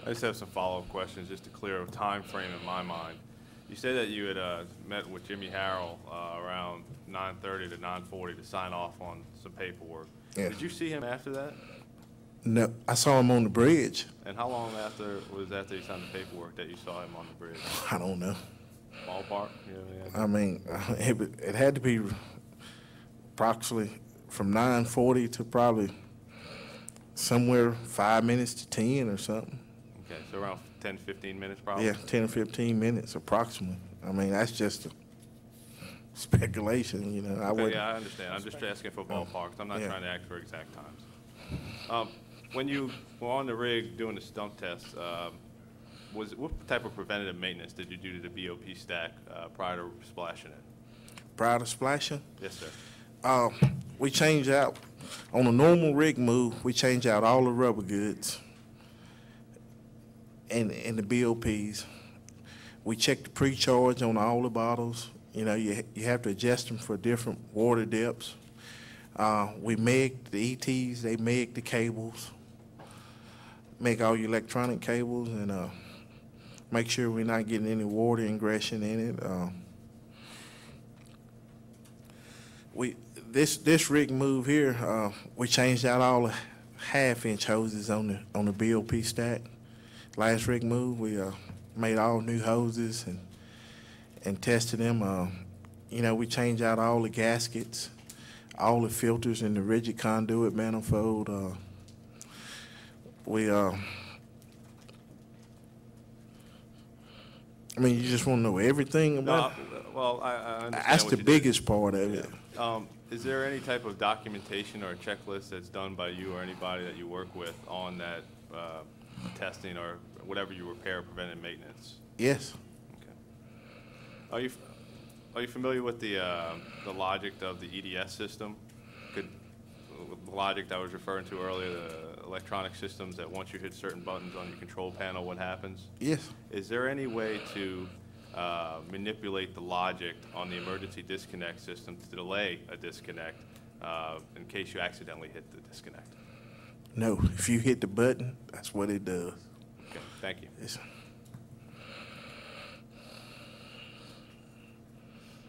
I just have some follow-up questions just to clear a time frame in my mind. You said that you had met with Jimmy Harrell around 9:30 to 9:40 to sign off on some paperwork. Yeah. Did you see him after that? No, I saw him on the bridge. And how long after you signed the paperwork that you saw him on the bridge? I don't know. Ballpark? I mean, it had to be approximately from 9:40 to probably somewhere 5 minutes to 10 or something. Okay, so around 10, 15 minutes probably? Yeah, 10 or 15 minutes approximately. I mean, that's just speculation, you know. Okay, yeah, I understand. I'm just asking for ballparks. I'm not trying to ask for exact times. When you were on the rig doing the stump test, what type of preventative maintenance did you do to the BOP stack prior to splashing it? Prior to splashing? Yes, sir. We change out, on a normal rig move, we change out all the rubber goods and the BOPs. We check the pre-charge on all the bottles. You know, you have to adjust them for different water depths. We meg the ETs, they meg the cables, make all your electronic cables, and make sure we're not getting any water ingression in it. This rig move here, we changed out all the half-inch hoses on the BOP stack. Last rig move, we made all new hoses and tested them. You know, we changed out all the gaskets, all the filters in the rigid conduit manifold. I mean, you just want to know everything about it? Well, I understand. That's the biggest part of it. Is there any type of documentation or checklist that's done by you or anybody that you work with on that testing or whatever you repair, preventive maintenance? Yes. Okay. Are you familiar with the logic of the EDS system? The logic that I was referring to earlier, the electronic systems that once you hit certain buttons on your control panel, what happens? Yes. Is there any way to manipulate the logic on the emergency disconnect system to delay a disconnect in case you accidentally hit the disconnect? No. If you hit the button, that's what it does. Okay. Thank you. Yes.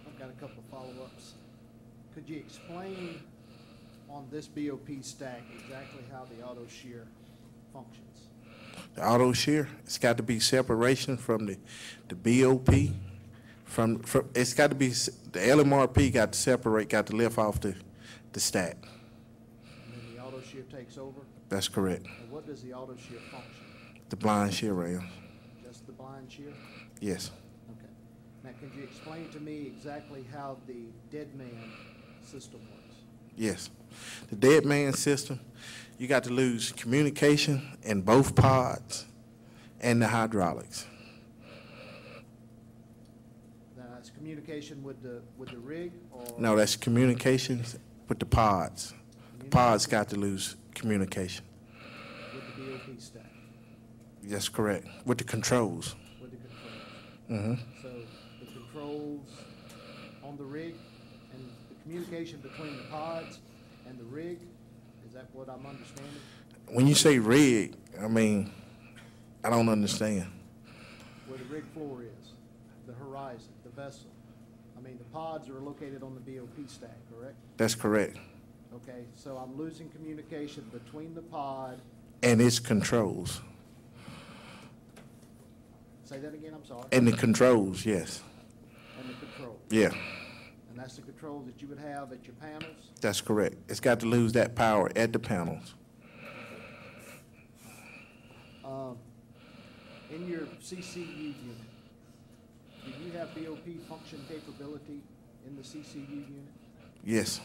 I've got a couple of follow-ups. Could you explain on this BOP stack exactly how the auto shear functions? The auto shear, it's got to be separation from the BOP. It's got to be, the LMRP got to separate, got to lift off the stack. And then the auto shear takes over? That's correct. And what does the auto shear function? The blind shear rail. Just the blind shear? Yes. Okay. Now, could you explain to me exactly how the dead man system works? Yes. The dead man system, you got to lose communication in both pods and the hydraulics. Now, that's communication with the rig, or? No, that's communications with the pods. The pods got to lose communication. With the BOP stack? That's correct. With the controls. With the controls. Mm-hmm. So the controls on the rig and the communication between the pods and the rig, is that what I'm understanding? When you say rig, I mean, I don't understand. Where the rig floor is, the horizon, the vessel. I mean, the pods are located on the BOP stack, correct? That's correct. Okay, so I'm losing communication between the pod. And its controls. Say that again, I'm sorry. And the controls, yes. And the control. Yeah, And that's the controls that you would have at your panels? that's correct. It's got to lose that power at the panels. In your CCU unit, do you have BOP function capability in the CCU unit? Yes.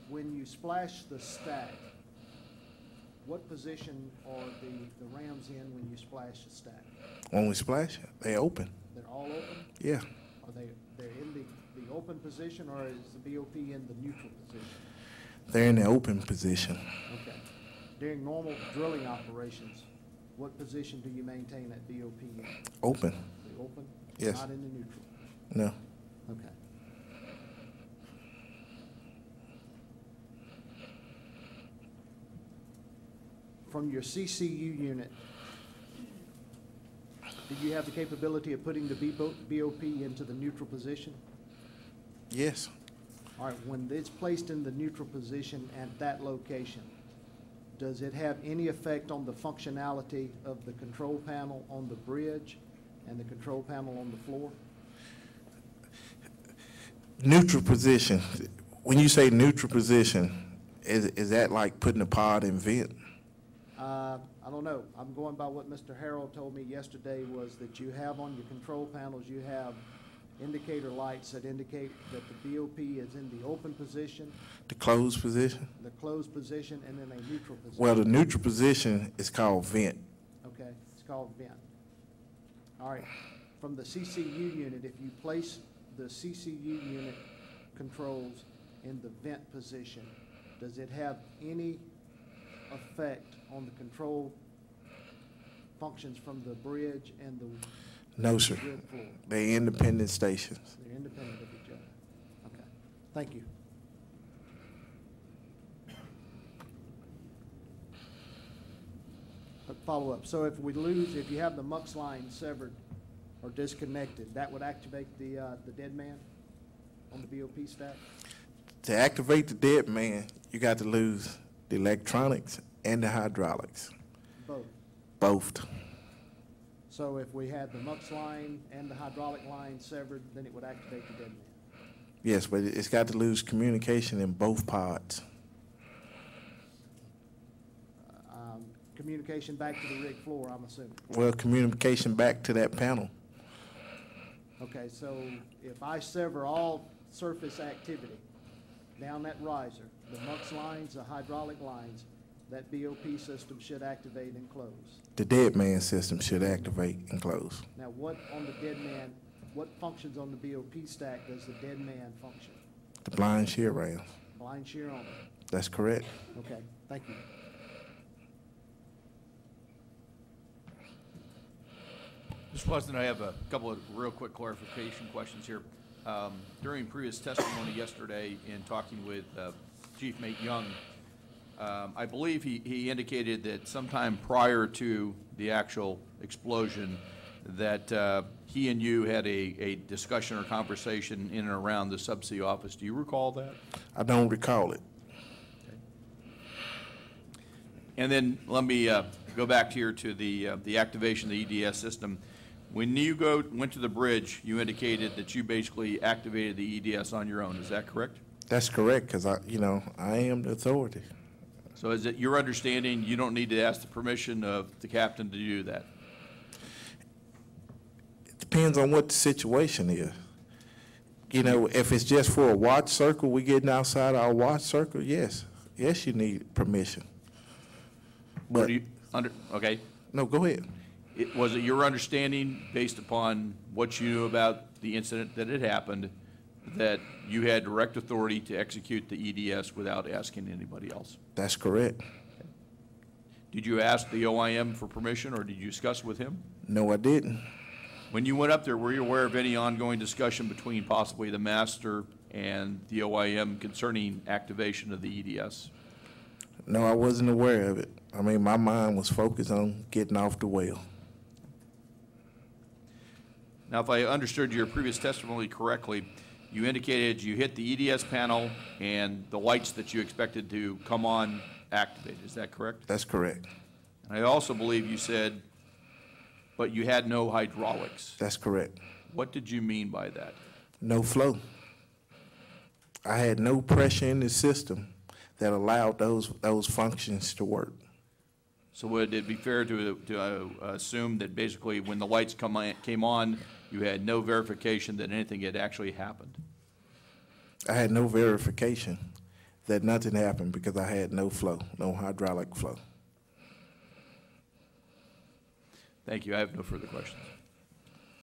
When you splash the stack, what position are the rams in when you splash the stack? When we splash, they open. They're all open? Yeah. Are they're in the open position, or is the BOP in the neutral position? They're in the open position. Okay. During normal drilling operations, what position do you maintain that BOP in? Open. The open? Yes. Not in the neutral? No. Okay. from your CCU unit, do you have the capability of putting the BOP into the neutral position? Yes. All right, when it's placed in the neutral position at that location, does it have any effect on the functionality of the control panel on the bridge and the control panel on the floor? Neutral position. When you say neutral position, is that like putting a pod in vent? I don't know. I'm going by what Mr. Harrell told me yesterday, was that you have on your control panels, you have indicator lights that indicate that the BOP is in the open position, The closed position? the closed position, and then a neutral position. Well, the neutral position is called vent. Okay, it's called vent. All right, from the CCU unit, if you place the CCU unit controls in the vent position, does it have any effect on the control functions from the bridge and the No, sir. grid floor? They're independent stations. They're independent of each other. Okay, thank you. A follow-up. So if you have the MUX line severed or disconnected, that would activate the dead man on the BOP stack? To activate the dead man, you got to lose the electronics and the hydraulics, Both. both. So if we had the MUX line and the hydraulic line severed, then it would activate the dead man? Yes, but it's got to lose communication in both pods. Communication back to the rig floor, I'm assuming. Well, communication back to that panel. Okay, so if I sever all surface activity down that riser, the MUX lines, the hydraulic lines, that BOP system should activate and close. The dead man system should activate and close. Now, what on the dead man, what functions on the BOP stack does the dead man function? The blind shear rams. Blind shear only. That's correct. Okay, thank you. Mr. Pleasant, I have a couple of real quick clarification questions here. During previous testimony yesterday in talking with Chief Mate Young, I believe he indicated that sometime prior to the actual explosion that he and you had a discussion or conversation in and around the subsea office. Do you recall that? I don't recall it. And then let me go back here to the activation of the EDS system. When you went to the bridge, you indicated that you basically activated the EDS on your own. Is that correct? That's correct, because I am the authority. So is it your understanding you don't need to ask the permission of the captain to do that? It depends on what the situation is. You know, if it's just for a watch circle, we getting outside our watch circle, yes. Yes, you need permission. But, Okay. no, go ahead. Was it your understanding, based upon what you knew about the incident that had happened, that you had direct authority to execute the EDS without asking anybody else? That's correct. Did you ask the OIM for permission, or did you discuss with him? No, I didn't. When you went up there, were you aware of any ongoing discussion between possibly the master and the OIM concerning activation of the EDS? No, I wasn't aware of it. I mean, my mind was focused on getting off the well. Now, if I understood your previous testimony correctly, you indicated you hit the EDS panel and the lights that you expected to come on activated. Is that correct? That's correct. And I also believe you said, but you had no hydraulics. That's correct. What did you mean by that? No flow. I had no pressure in the system that allowed those functions to work. So would it be fair to assume that basically when the lights came on, you had no verification that anything had actually happened? I had no verification that nothing happened because I had no flow, no hydraulic flow. Thank you. I have no further questions.